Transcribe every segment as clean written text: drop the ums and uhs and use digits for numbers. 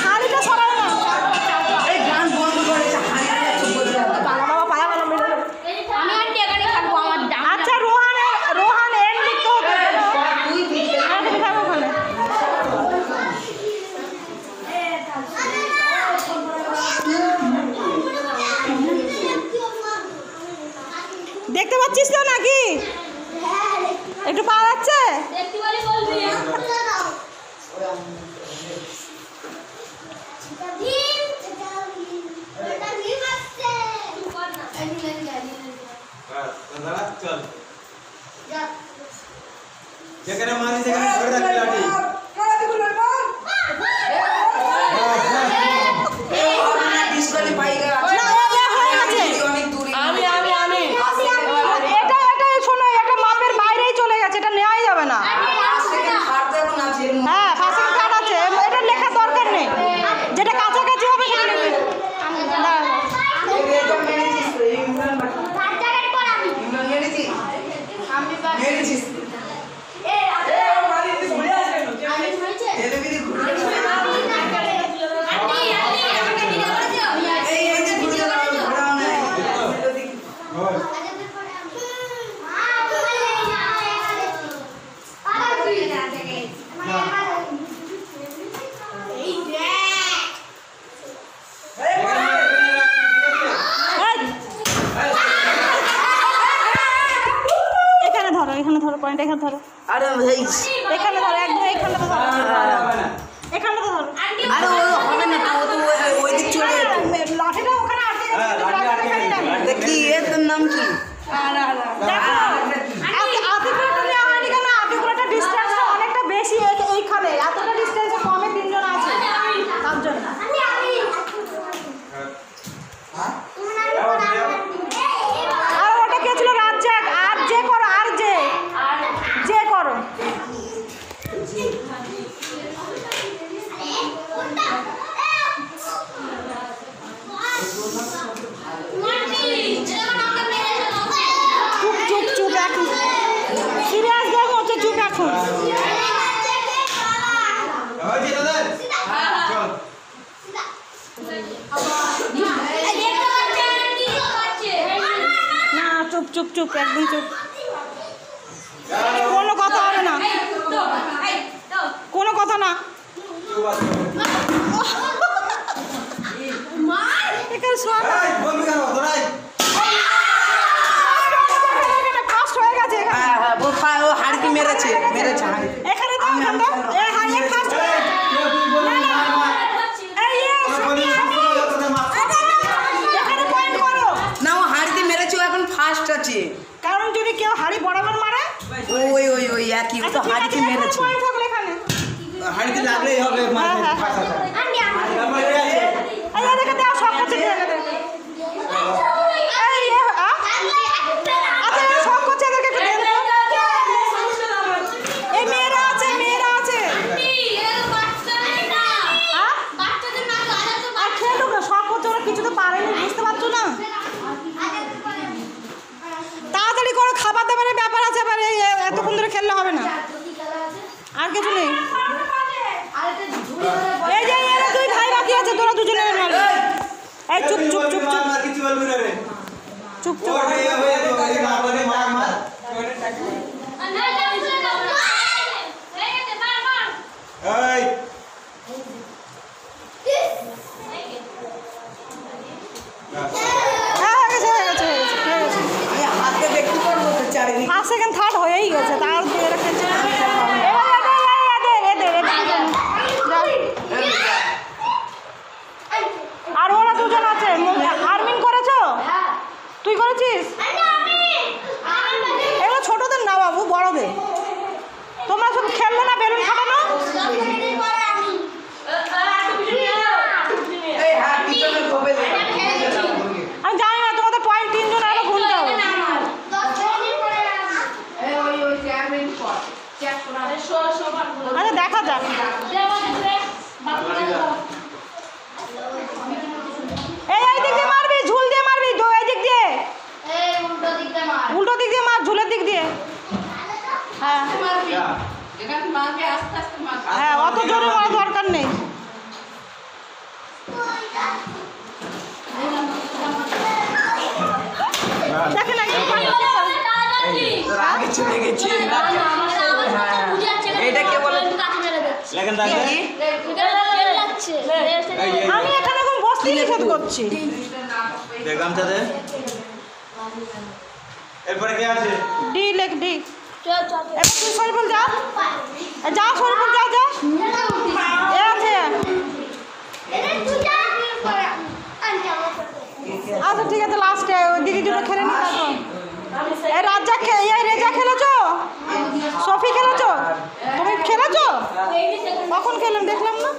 হাড়িটা সরাবে না। আচ্ছা রোহান এন্ডিক তো দেখতে পাচ্ছিস তো নাকি? একটু পাওয়া যাচ্ছে? যেখানে মারি সেখানে ধরে রাখবি লাঠি। এখানে ধরো পয়েন্ট, এখানে ধরো। আরে ভাই এখানে ধরো, একদম এখানে তো ধরো, এখানে তো ধরো। আরে ও হবে না তো, ও তো ওই দিক চলে যাবে। লাঠিটা ওখানে আটকে গেছে। দেখি এর নাম কি? দেখো আতিকুলাটা নেওয়া হয়নি কেন? আতিকুলাটা ডিসটেন্সটা অনেকটা বেশি এইখানে, এতটা ডিসটেন্সে কমে তিনজন আছে তার জন্য। আর ওটা কে ছিল? রাজ্জাক। আর যে করো, আর যে করো। চুপ চুপ চুপ এখন সিরিয়াস গেম হচ্ছে, চুপ এখন। না চুপ চুপ চুপ, একদম চুপ, কোনো কথা হবে না, কোনো কথা না। হাড়কি মেরেছে এখানে না, ও হাড়কি মেরেছে, এখন ফার্স্ট আছে। কারণ যদি কেউ হাড়ি বরাবর মারে ওই ওই ওই একই, তো হাড়কি মেরেছে। হাড়কি লাগলেই হবে। কিছু তো পারেনি, বুঝতে পারছো না? তাড়াতাড়ি করো, খাবার দাবারের ব্যাপার আছে, আবার এতক্ষণ ধরে খেললে হবে না। আর কিছু নেই। এই যে এরা দুই ভাই বাকি আছে, তোরা দুজনে মারবি। এই চুপ চুপ চুপ চুপ কিছু বলবি না রে, চুপ চুপ। ফার্স্ট সেকেন্ড থার্ড হয়েই গেছে, তার আর ওরা দুজন আছে। আর্মিন করেছো? তুই করেছিস? এগুলো ছোটদের না বাবু, বড়দের। তোমরা সব খেললে না, বেলুন খাটানো। আমি জানি না, তোমাদের পয়েন্ট 3 জন আরো গুনতে হবে। আচ্ছা দেখা যাক। এই দিক দিয়ে মারবি, ঝুল দিয়ে মারবি, এই দিক দিয়ে, উল্টো দিক দিয়ে মার, ঝুলের দিক দিয়ে। হ্যাঁ হ্যাঁ, অত জোরে মারা দরকার নেই। দেখেন এটা কে বলে? আমি এখানে এখন বসতে নিষেধ করছি। দেখলাম তাদের এরপরে কে আছে? ডি লেখ ডি। এবার তুই সরিফুল যা, যা সরিফুল যা যা। এ আছে। আচ্ছা ঠিক আছে, লাস্টে ওই দিদির জন্য খেলে নি তারপর। এই রাজ্জাক এই রেজা খেলেছো? সফি খেলেছো? তুমি খেলেছো? কখন খেলাম দেখলাম না।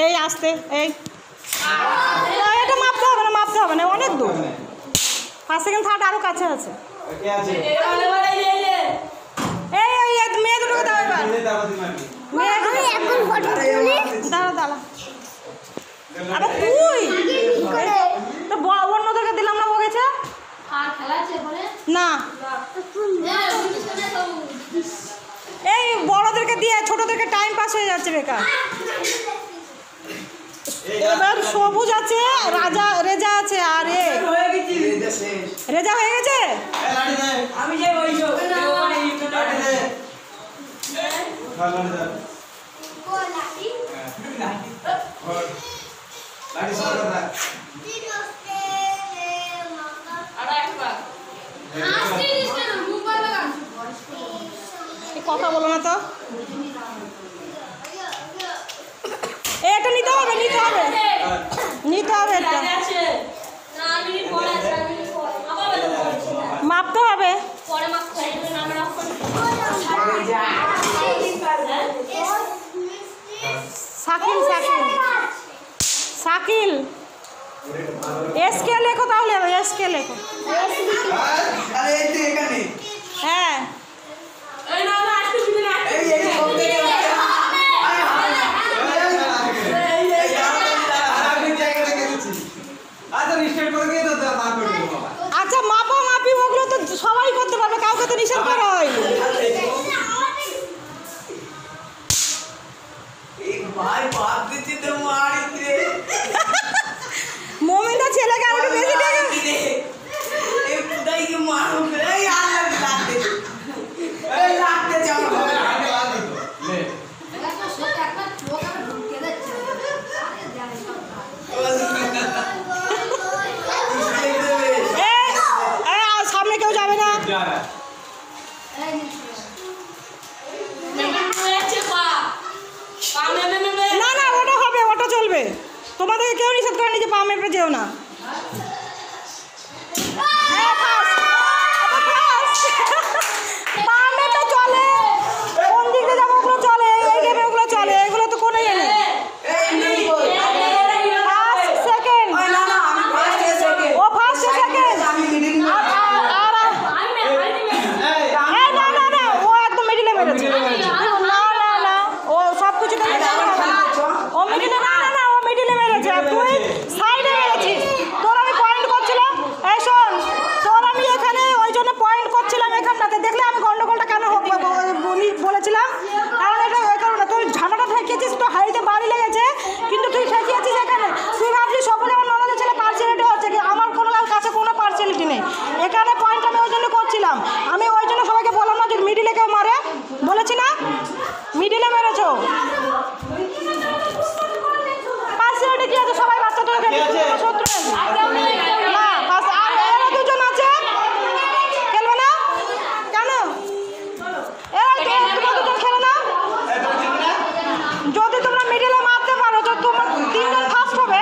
এই আসতে এই এটা মাপতে হবে না, মাপতে হবে না, অনেক দূর। 5 সেকেন্ড থার্ড আরো কাছে আছে। এই মেয়ে দুটোকে দাও এবার। মেয়ে দাঁড়া দাঁড়া। আরে তুই তো অন্যদেরকে দিলাম না, বগেছে না। এই বড়দেরকে দিয়ে ছোটদেরকে টাইম পাস হয়ে যাচ্ছে বেকার। এবার সবুজ আছে, রেজা আছে, আর রেজা হয়ে গেছে। কথা বলো না তো। এটা নিতে হবে, নিতে হবে, নিতে হবে। এটা মাপতে হবে। শাকিল শাকিল শাকিল এসকে লেখো তাহলে, এসকে লেখো। হ্যাঁ আচ্ছা, মাপা মাপি ওগুলো তো সবাই করতে পারবে, কাউকে তো নিষেধ করা হয়নি। মমিতা ছেলেকে আর একটু বেশি দেখে। সামনে কেউ যাবে না। না না, ওটা হবে, ওটা চলবে। তোমাদেরকে কেউ নিষেধ করেনি যে পা মেপে যেও না। পা মেপে চলে, কোন দিকে যাবো ওগুলো চলে, এই গেমে ওগুলো চলে, এগুলো তো কোনো ইয়ে নেই। বলেছিলাম কারণ এটা ওই কারণে তুই ঝাঁটাটা ঠেকিয়েছিস, তো হাড়িতে বাড়ি লেগেছে, কিন্তু তুই ঠেকিয়েছিস এখানে। তুই ভাবছিস সবুজ আমার ননদের ছেলে পার্সিয়ালিটি হচ্ছে কি, আমার কোনো কাছে কোনো পার্সিয়ালিটি নেই। এখানে পয়েন্ট আমি ওই জন্য করছিলাম, আমি ওই জন্য সবাইকে বললাম না যে মিডিলে কেউ মারে, বলেছি না মিডিলে মেরেছো। পার্সিয়ালিটি কি আছে, সবাই বাচ্চাটাকে শত্রু না। আর দুজন আছে খেলবে না কেন? খেলে না, যদি তোমরা মিডিলে মারতে পারো তো তোমার 3 জন ফার্স্ট হবে।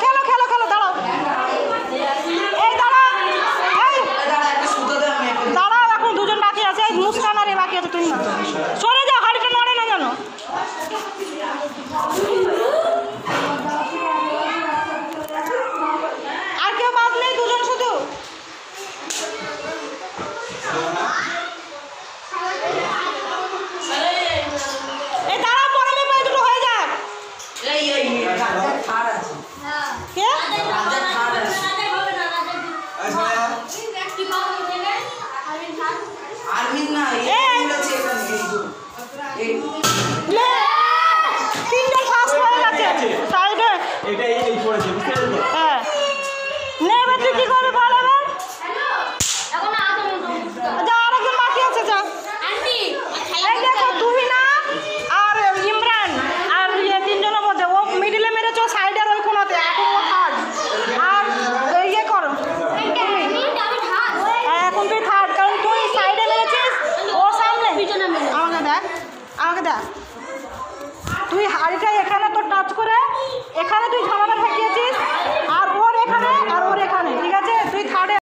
খেলো খেলো খেলো, দাঁড়াও, এই দাঁড়াও, দাঁড়াও, এখন 2 জন বাকি আছে, মুস্কান আর বাকি আছে 3 জন। সরে যাও, হাড়িটা নড়ে না জানো। পড়েছে, বুঝতে পেরেছো তো? হ্যাঁ নে এবার তুই কি করবি বল এবার যা আরেকজন বাকি আছে যা এই দেখো তুহিনা আর ইমরান আর তিনজনের মধ্যে ও মিডিলে মেরেছে ও সাইডে আর ওই কোনাতে এখন ও থার্ড আর ইয়ে করো এখন তুই থার্ড কারণ তুই সাইডে মেরেছিস ও সামনে আমাকে দেখ তুই হাড়িটা এখানে তোর টাচ করে এখানে তুই ঝামেলা ঠেকিয়েছিস